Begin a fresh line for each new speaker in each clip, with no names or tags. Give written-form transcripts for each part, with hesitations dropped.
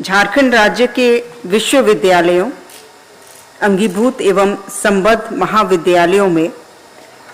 झारखंड राज्य के विश्वविद्यालयों, अंगीभूत एवं संबद्ध महाविद्यालयों में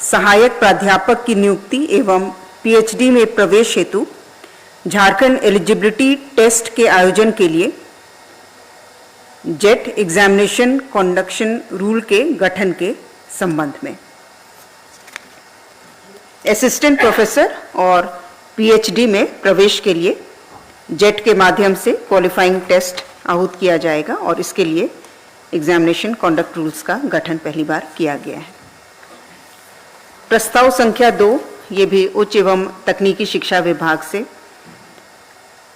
सहायक प्राध्यापक की नियुक्ति एवं पीएचडी में प्रवेश हेतु झारखंड एलिजिबिलिटी टेस्ट के आयोजन के लिए जेट एग्जामिनेशन कंडक्शन रूल के गठन के संबंध में असिस्टेंट प्रोफेसर और पीएचडी में प्रवेश के लिए जेट के माध्यम से क्वालिफाइंग टेस्ट आहूत किया जाएगा और इसके लिए एग्जामिनेशन कंडक्ट रूल्स का गठन पहली बार किया गया है। प्रस्ताव संख्या 2, ये भी उच्च एवं तकनीकी शिक्षा विभाग से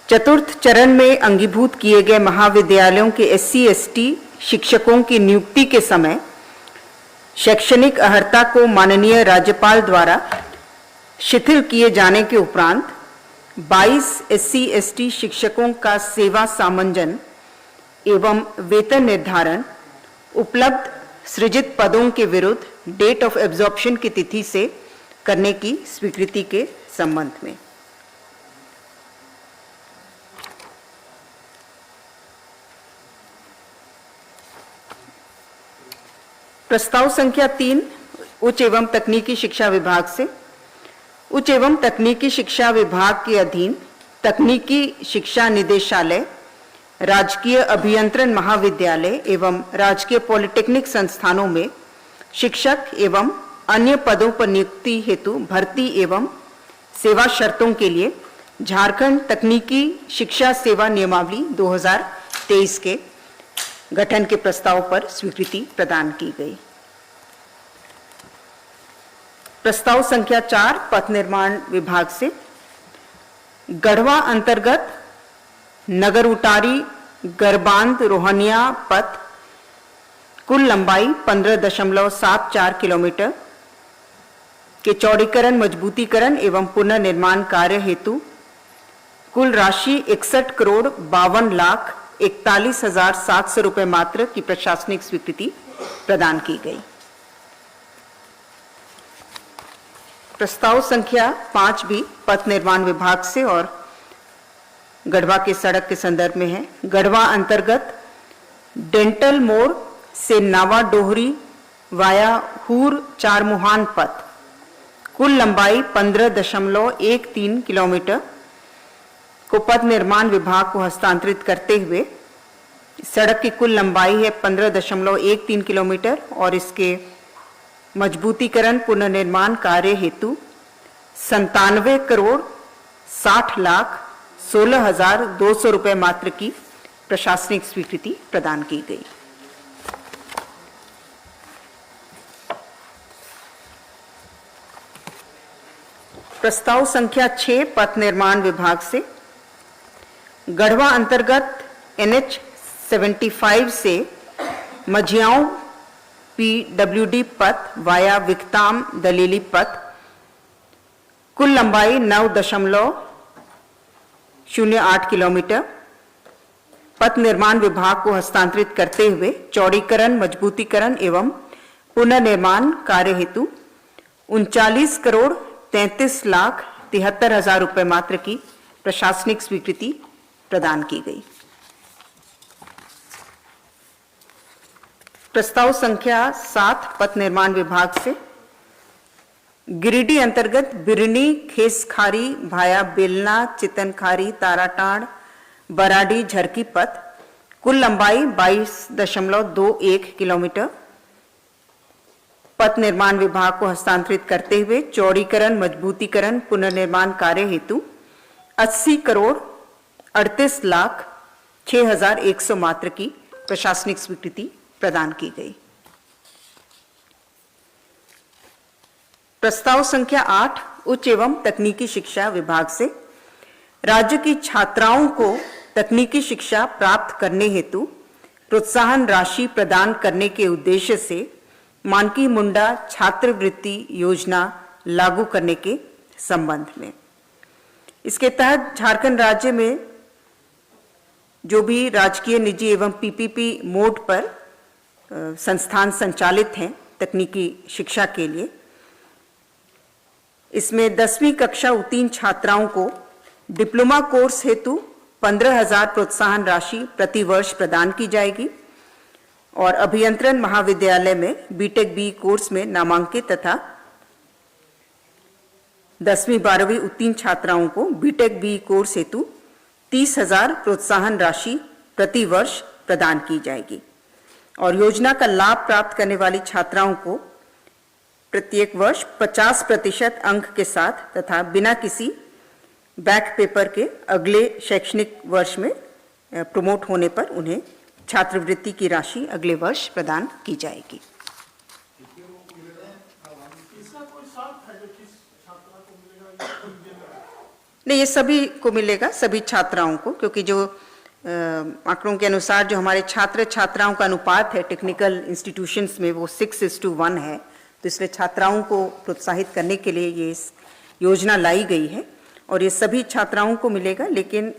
चतुर्थ चरण में अंगीभूत किए गए महाविद्यालयों के SC/ST शिक्षकों की नियुक्ति के समय शैक्षणिक अर्हता को माननीय राज्यपाल द्वारा शिथिल किए जाने के उपरांत 22 SC/ST शिक्षकों का सेवा सामंजन एवं वेतन निर्धारण उपलब्ध सृजित पदों के विरुद्ध डेट ऑफ एब्जॉर्प्शन की तिथि से करने की स्वीकृति के संबंध में। प्रस्ताव संख्या 3 उच्च एवं तकनीकी शिक्षा विभाग से उच्च एवं तकनीकी शिक्षा विभाग के अधीन तकनीकी शिक्षा निदेशालय, राजकीय अभियंत्रण महाविद्यालय एवं राजकीय पॉलिटेक्निक संस्थानों में शिक्षक एवं अन्य पदों पर नियुक्ति हेतु भर्ती एवं सेवा शर्तों के लिए झारखंड तकनीकी शिक्षा सेवा नियमावली 2023 के गठन के प्रस्ताव पर स्वीकृति प्रदान की गई। प्रस्ताव संख्या 4 पथ निर्माण विभाग से गढ़वा अंतर्गत नगर उटारी गरबांध रोहनिया पथ कुल लंबाई 15.74 किलोमीटर के चौड़ीकरण, मजबूतीकरण एवं पुनर्निर्माण कार्य हेतु कुल राशि 61,52,41,700 रुपये मात्र की प्रशासनिक स्वीकृति प्रदान की गई। प्रस्ताव संख्या 5 भी पथ निर्माण विभाग से और गढ़वा के सड़क के संदर्भ में है। गढ़वा अंतर्गत डेंटल मोड़ से नावा डोहरी वाया हूर चारमुहान पथ कुल लंबाई 15.13 किलोमीटर को पथ निर्माण विभाग को हस्तांतरित करते हुए सड़क की कुल लंबाई है 15.13 किलोमीटर और इसके मजबूतीकरण पुनर्निर्माण कार्य हेतु 97,60,16,200 रुपये मात्र की प्रशासनिक स्वीकृति प्रदान की गई। प्रस्ताव संख्या 6 पथ निर्माण विभाग से गढ़वा अंतर्गत NH 75 से मझियाओं PWD पथ वाया विकताम दलेली पथ कुल लंबाई 9.08 किलोमीटर पथ निर्माण विभाग को हस्तांतरित करते हुए चौड़ीकरण, मजबूतीकरण एवं पुनर्निर्माण कार्य हेतु 39,33,73,000 रुपये मात्र की प्रशासनिक स्वीकृति प्रदान की गई। प्रस्ताव संख्या 7 पथ निर्माण विभाग से गिरिडीह अंतर्गत बिरनी खेसखारी भाया बेलना चितनखारी ताराटाड़ बराडी झरकी पथ कुल लंबाई 22.21 किलोमीटर पथ निर्माण विभाग को हस्तांतरित करते हुए चौड़ीकरण, मजबूतीकरण पुनर्निर्माण कार्य हेतु 80,38,06,100 मात्र की प्रशासनिक स्वीकृति प्रदान की गई। प्रस्ताव संख्या 8 उच्च एवं तकनीकी शिक्षा विभाग से राज्य की छात्राओं को तकनीकी शिक्षा प्राप्त करने हेतु प्रोत्साहन राशि प्रदान करने के उद्देश्य से मानकी मुंडा छात्रवृत्ति योजना लागू करने के संबंध में। इसके तहत झारखंड राज्य में जो भी राजकीय, निजी एवं PPP मोड पर संस्थान संचालित हैं तकनीकी शिक्षा के लिए, इसमें 10वीं कक्षा उत्तीर्ण छात्राओं को डिप्लोमा कोर्स हेतु 15,000 प्रोत्साहन राशि प्रति वर्ष प्रदान की जाएगी और अभियंत्रण महाविद्यालय में बीटेक बी कोर्स में नामांकित तथा 10वीं 12वीं उत्तीर्ण छात्राओं को बीटेक बी कोर्स हेतु 30,000 प्रोत्साहन राशि प्रति वर्ष प्रदान की जाएगी और योजना का लाभ प्राप्त करने वाली छात्राओं को प्रत्येक वर्ष 50% अंक के साथ तथा बिना किसी बैक पेपर के अगले शैक्षणिक वर्ष में प्रमोट होने पर उन्हें छात्रवृत्ति की राशि अगले वर्ष प्रदान की जाएगी। नहीं, ये सभी को मिलेगा, सभी छात्राओं को, क्योंकि जो आंकड़ों के अनुसार जो हमारे छात्र छात्राओं का अनुपात है टेक्निकल इंस्टीट्यूशंस में वो 6:1 है, तो इसलिए छात्राओं को प्रोत्साहित करने के लिए ये योजना लाई गई है और ये सभी छात्राओं को मिलेगा। लेकिन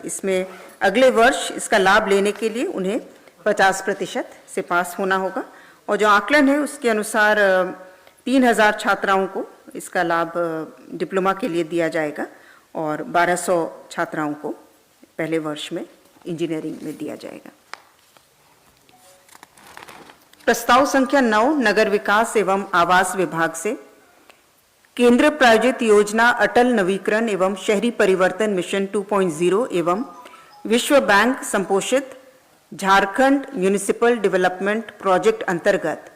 इसमें अगले वर्ष इसका लाभ लेने के लिए उन्हें 50% से पास होना होगा और जो आकलन है उसके अनुसार 3,000 छात्राओं को इसका लाभ डिप्लोमा के लिए दिया जाएगा और 1,200 छात्राओं को पहले वर्ष में इंजीनियरिंग में दिया जाएगा। प्रस्ताव संख्या 9 नगर विकास एवं आवास विभाग से केंद्र प्रायोजित योजना अटल नवीकरण एवं शहरी परिवर्तन मिशन 2.0 एवं विश्व बैंक संपोषित झारखंड म्युनिसिपल डेवलपमेंट प्रोजेक्ट अंतर्गत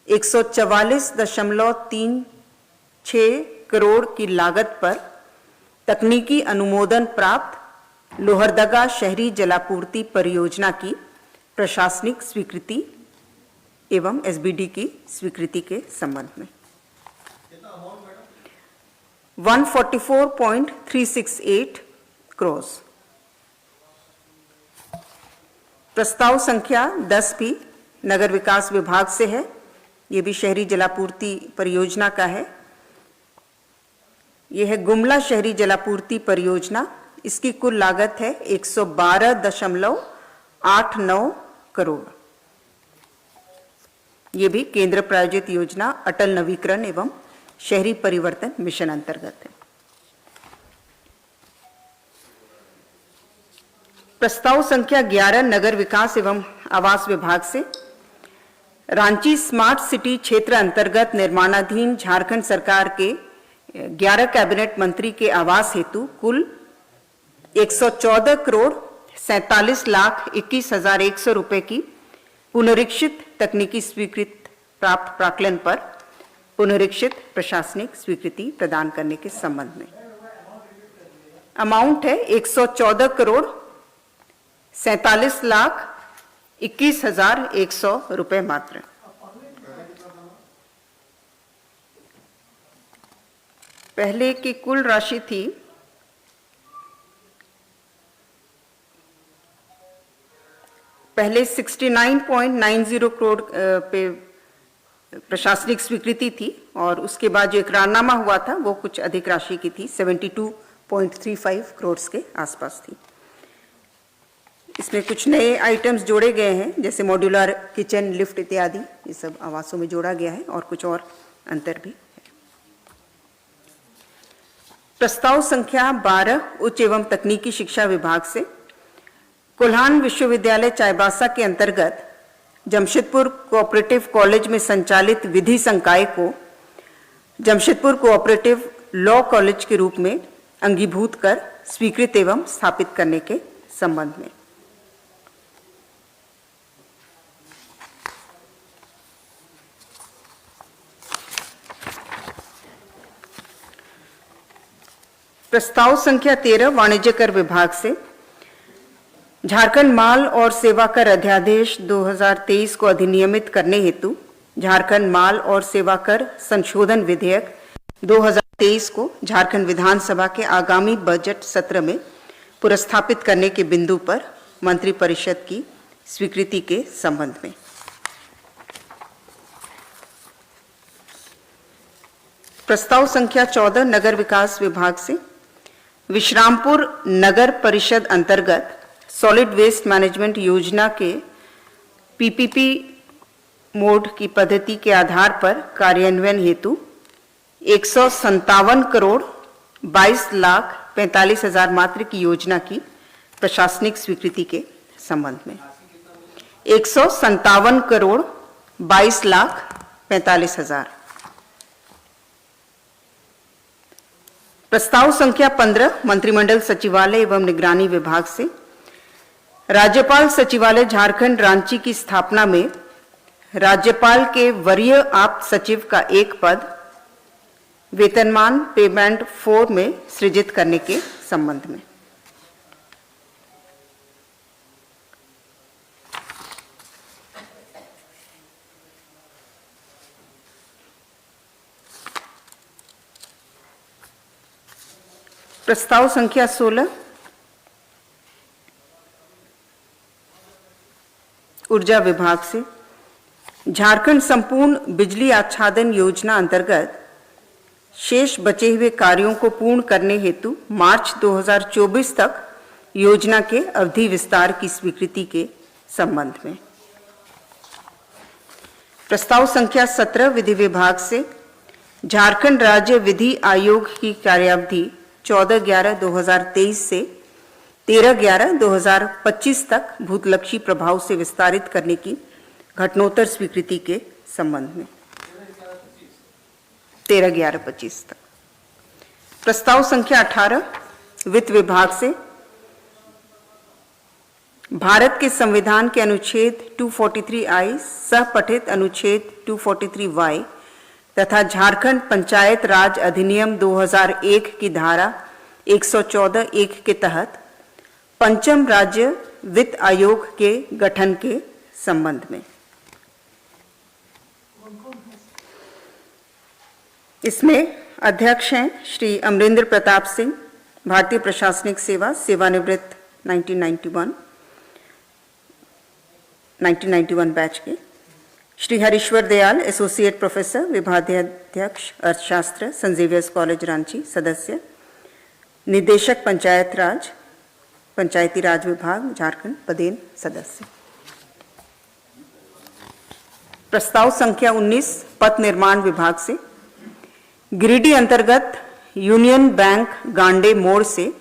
144.36 करोड़ की लागत पर तकनीकी अनुमोदन प्राप्त लोहरदगा शहरी जलापूर्ति परियोजना की प्रशासनिक स्वीकृति एवं एसबीडी की स्वीकृति के संबंध में 144.368 करोड़। प्रस्ताव संख्या 10 भी नगर विकास विभाग से है, ये भी शहरी जलापूर्ति परियोजना का है। यह है गुमला शहरी जलापूर्ति परियोजना, इसकी कुल लागत है 112.89 करोड़। ये भी केंद्र प्रायोजित योजना अटल नवीकरण एवं शहरी परिवर्तन मिशन अंतर्गत है। प्रस्ताव संख्या 11 नगर विकास एवं आवास विभाग से रांची स्मार्ट सिटी क्षेत्र अंतर्गत निर्माणाधीन झारखंड सरकार के 11 कैबिनेट मंत्री के आवास हेतु कुल 114 करोड़ 47,21,100 रुपए की पुनरीक्षित तकनीकी स्वीकृति प्राप्त प्राक्कलन पर पुनरीक्षित प्रशासनिक स्वीकृति प्रदान करने के संबंध में अमाउंट है 114 करोड़ 47,21,100 रुपए मात्र। पहले की कुल राशि थी पहले 69.90 करोड़ पे प्रशासनिक स्वीकृति थी और उसके बाद जो इकरारनामा हुआ था वो कुछ अधिक राशि की थी, 72.35 करोड़ के आसपास थी। इसमें कुछ नए आइटम्स जोड़े गए हैं जैसे मॉड्यूलर किचन, लिफ्ट इत्यादि, ये सब आवासों में जोड़ा गया है और कुछ और अंतर भी है। प्रस्ताव संख्या 12 उच्च एवं तकनीकी शिक्षा विभाग से कोल्हान विश्वविद्यालय चाईबासा के अंतर्गत जमशेदपुर कोऑपरेटिव कॉलेज में संचालित विधि संकाय को जमशेदपुर कोऑपरेटिव लॉ कॉलेज के रूप में अंगीभूत कर स्वीकृत एवं स्थापित करने के संबंध में प्रस्ताव संख्या 13 वाणिज्य कर विभाग से झारखंड माल और सेवा कर अध्यादेश 2023 को अधिनियमित करने हेतु झारखंड माल और सेवा कर संशोधन विधेयक 2023 को झारखंड विधानसभा के आगामी बजट सत्र में पुरस्थापित करने के बिंदु पर मंत्रिपरिषद की स्वीकृति के संबंध में प्रस्ताव संख्या 14 नगर विकास विभाग से विश्रामपुर नगर परिषद अंतर्गत सॉलिड वेस्ट मैनेजमेंट योजना के पीपीपी मोड की पद्धति के आधार पर कार्यान्वयन हेतु 157 करोड़ 22,45,000 मात्र की योजना की प्रशासनिक स्वीकृति के संबंध में 157,22,45,000। प्रस्ताव संख्या 15 मंत्रिमंडल सचिवालय एवं निगरानी विभाग से राज्यपाल सचिवालय झारखंड रांची की स्थापना में राज्यपाल के वरीय आप्त सचिव का एक पद वेतनमान पेमेंट 4 में सृजित करने के संबंध में। प्रस्ताव संख्या 16 ऊर्जा विभाग से झारखंड संपूर्ण बिजली आच्छादन योजना अंतर्गत शेष बचे हुए कार्यों को पूर्ण करने हेतु मार्च 2024 तक योजना के अवधि विस्तार की स्वीकृति के संबंध में। प्रस्ताव संख्या 17 विधि विभाग से झारखंड राज्य विधि आयोग की कार्यावधि 14/11/2023 से 13/11/2025 तक भूतलक्षी प्रभाव से विस्तारित करने की घटनोत्तर स्वीकृति के संबंध में 13/11/25 तक। प्रस्ताव संख्या 18 वित्त विभाग से भारत के संविधान के अनुच्छेद 243I सह पठित अनुच्छेद 243Y तथा झारखंड पंचायत राज अधिनियम 2001 की धारा 114(1) के तहत पंचम राज्य वित्त आयोग के गठन के संबंध में। इसमें अध्यक्ष हैं श्री अमरेंद्र प्रताप सिंह, भारतीय प्रशासनिक सेवा, सेवानिवृत्त 1991 बैच के, श्री हरीश्वर दयाल, एसोसिएट प्रोफेसर, विभागाध्यक्ष अर्थशास्त्र, सेंट जेवियर्स कॉलेज रांची, सदस्य, निदेशक पंचायती राज विभाग झारखंड, पदेन सदस्य। प्रस्ताव संख्या 19 पथ निर्माण विभाग से गिरिडीह अंतर्गत यूनियन बैंक गांडे मोड़ से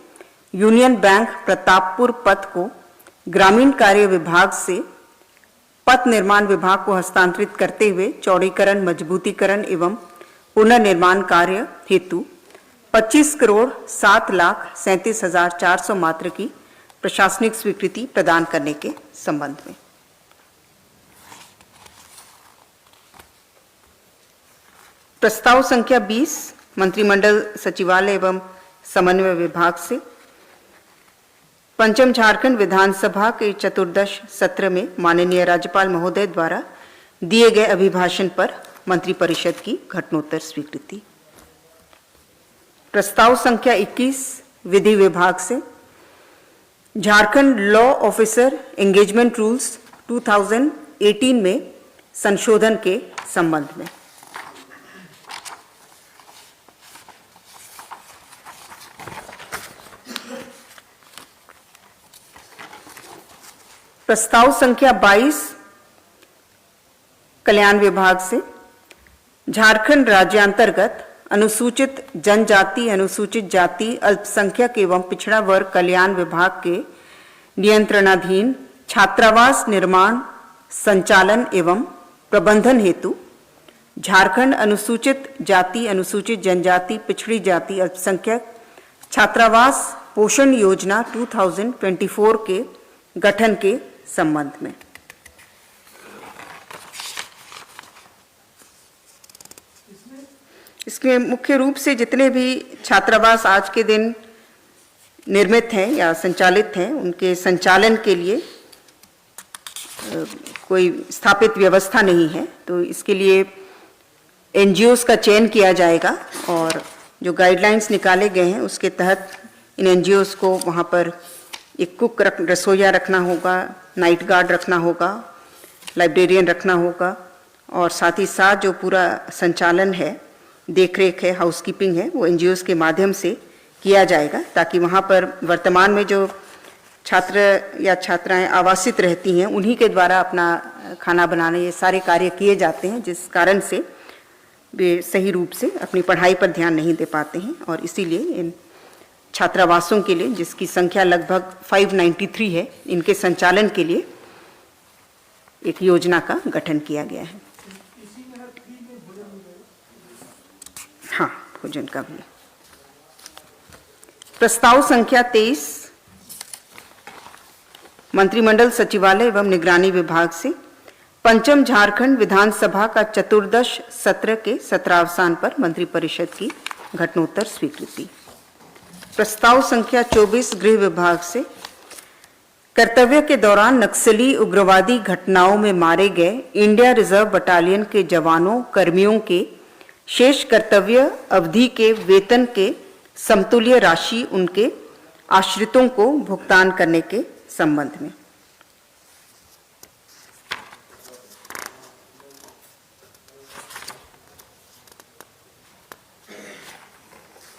यूनियन बैंक प्रतापपुर पथ को ग्रामीण कार्य विभाग से पथ निर्माण विभाग को हस्तांतरित करते हुए चौड़ीकरण, मजबूतीकरण एवं पुनर्निर्माण कार्य हेतु 25,07,37,400 मात्र की प्रशासनिक स्वीकृति प्रदान करने के संबंध में। प्रस्ताव संख्या 20 मंत्रिमंडल सचिवालय एवं समन्वय विभाग से पंचम झारखंड विधानसभा के चतुर्दश सत्र में माननीय राज्यपाल महोदय द्वारा दिए गए अभिभाषण पर मंत्रिपरिषद की घटनोत्तर स्वीकृति। प्रस्ताव संख्या 21 विधि विभाग से Jharkhand law officer engagement rules 2018 में संशोधन के संबंध में। प्रस्ताव संख्या 22 कल्याण विभाग से झारखंड राज्यांतर्गत अनुसूचित जनजाति, अनुसूचित जाति, अल्पसंख्यक एवं पिछड़ा वर्ग कल्याण विभाग के नियंत्रणाधीन छात्रावास निर्माण, संचालन एवं प्रबंधन हेतु झारखंड अनुसूचित जाति, अनुसूचित जनजाति, पिछड़ी जाति, अल्पसंख्यक छात्रावास पोषण योजना 2024 के गठन के संबंध में। इसमें मुख्य रूप से जितने भी छात्रावास आज के दिन निर्मित हैं या संचालित हैं, उनके संचालन के लिए कोई स्थापित व्यवस्था नहीं है, तो इसके लिए एनजीओस का चयन किया जाएगा और जो गाइडलाइंस निकाले गए हैं उसके तहत इन एनजीओस को वहाँ पर एक कुक रसोईया रखना होगा, नाइट गार्ड रखना होगा, लाइब्रेरियन रखना होगा और साथ ही साथ जो पूरा संचालन है, देखरेख है, हाउसकीपिंग है, वो एनजीओस के माध्यम से किया जाएगा ताकि वहाँ पर वर्तमान में जो छात्र या छात्राएं आवासित रहती हैं उन्हीं के द्वारा अपना खाना बनाने ये सारे कार्य किए जाते हैं, जिस कारण से वे सही रूप से अपनी पढ़ाई पर ध्यान नहीं दे पाते हैं और इसीलिए इन छात्रावासों के लिए, जिसकी संख्या लगभग 593 है, इनके संचालन के लिए एक योजना का गठन किया गया है। हाँ, भोजन का भी। प्रस्ताव संख्या 23 मंत्रिमंडल सचिवालय एवं निगरानी विभाग से पंचम झारखंड विधानसभा का चतुर्दश सत्र के सत्रावसान पर मंत्रिपरिषद की घटनोत्तर स्वीकृति। प्रस्ताव संख्या 24 गृह विभाग से कर्तव्य के दौरान नक्सली उग्रवादी घटनाओं में मारे गए इंडिया रिजर्व बटालियन के जवानों कर्मियों के शेष कर्तव्य अवधि के वेतन के समतुल्य राशि उनके आश्रितों को भुगतान करने के संबंध में।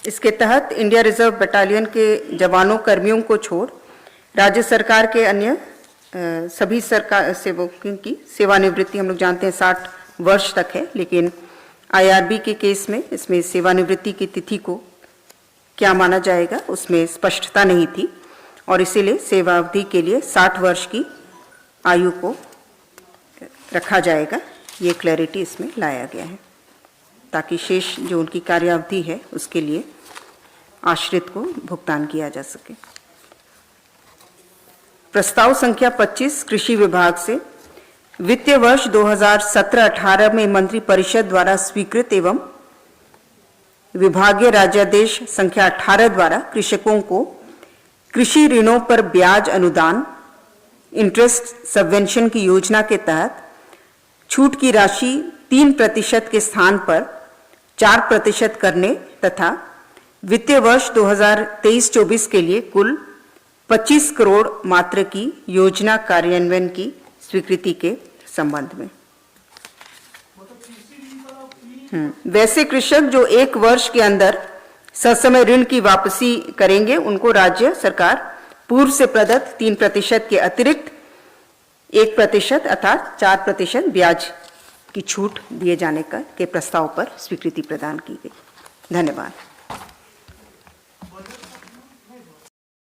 इसके तहत इंडिया रिजर्व बटालियन के जवानों कर्मियों को छोड़ राज्य सरकार के अन्य सभी सरकार सेवकों की सेवानिवृत्ति, हम लोग जानते हैं 60 वर्ष तक है, लेकिन आईआरबी के केस में इसमें सेवानिवृत्ति की तिथि को क्या माना जाएगा उसमें स्पष्टता नहीं थी और इसीलिए सेवावधि के लिए 60 वर्ष की आयु को रखा जाएगा। ये क्लैरिटी इसमें लाया गया है ताकि शेष जो उनकी कार्यावधि है उसके लिए आश्रित को भुगतान किया जा सके। प्रस्ताव संख्या 25 कृषि विभाग से वित्तीय वर्ष 2017-18 में मंत्रि परिषद द्वारा स्वीकृत एवं विभागीय राज्यादेश संख्या 18 द्वारा कृषकों को कृषि ऋणों पर ब्याज अनुदान इंटरेस्ट सबवेंशन की योजना के तहत छूट की राशि 3% के स्थान पर 4% करने तथा वित्तीय वर्ष 2023-24 के लिए कुल 25 करोड़ मात्र की योजना कार्यान्वयन की स्वीकृति के संबंध में। वैसे कृषक जो 1 वर्ष के अंदर ससमय ऋण की वापसी करेंगे उनको राज्य सरकार पूर्व से प्रदत्त 3% के अतिरिक्त 1% अर्थात 4% ब्याज की छूट दिए जाने के प्रस्ताव पर स्वीकृति प्रदान की गई। धन्यवाद।